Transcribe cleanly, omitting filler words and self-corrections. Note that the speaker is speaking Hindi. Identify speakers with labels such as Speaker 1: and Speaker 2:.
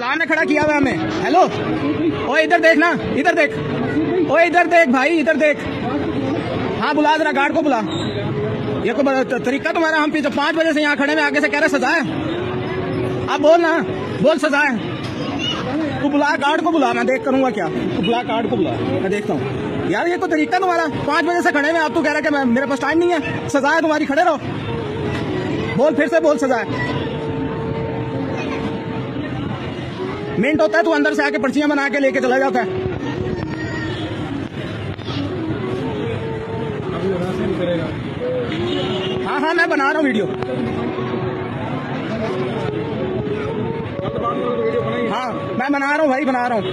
Speaker 1: प्लान ने खड़ा किया हुआ हमें। हेलो, ओए इधर देख ना, इधर देख, ओए इधर देख भाई, इधर देख। हाँ बुला, जरा गार्ड को बुला। ये कोई तरीका तुम्हारा? हम पीछे 5 बजे से यहाँ खड़े में, आगे से कह रहे सजा है। आप बोल ना, बोल सजा है। तू बुला गार्ड को, बुला, मैं देख करूंगा क्या। तू बुला गार्ड को, बुला, मैं देखता हूँ। यार ये कोई तरीका तुम्हारा? 5 बजे से खड़े में, आप तू कह रहा कि मेरे पास टाइम नहीं है, सजा है तुम्हारी, खड़े रहो। बोल, फिर से बोल, सजा है। मिनट होता है, तू अंदर से आके पर्चियां बना के लेके चला जाता है। हाँ हाँ, मैं बना रहा हूँ वीडियो। हाँ मैं बना रहा हूँ भाई, बना रहा हूँ।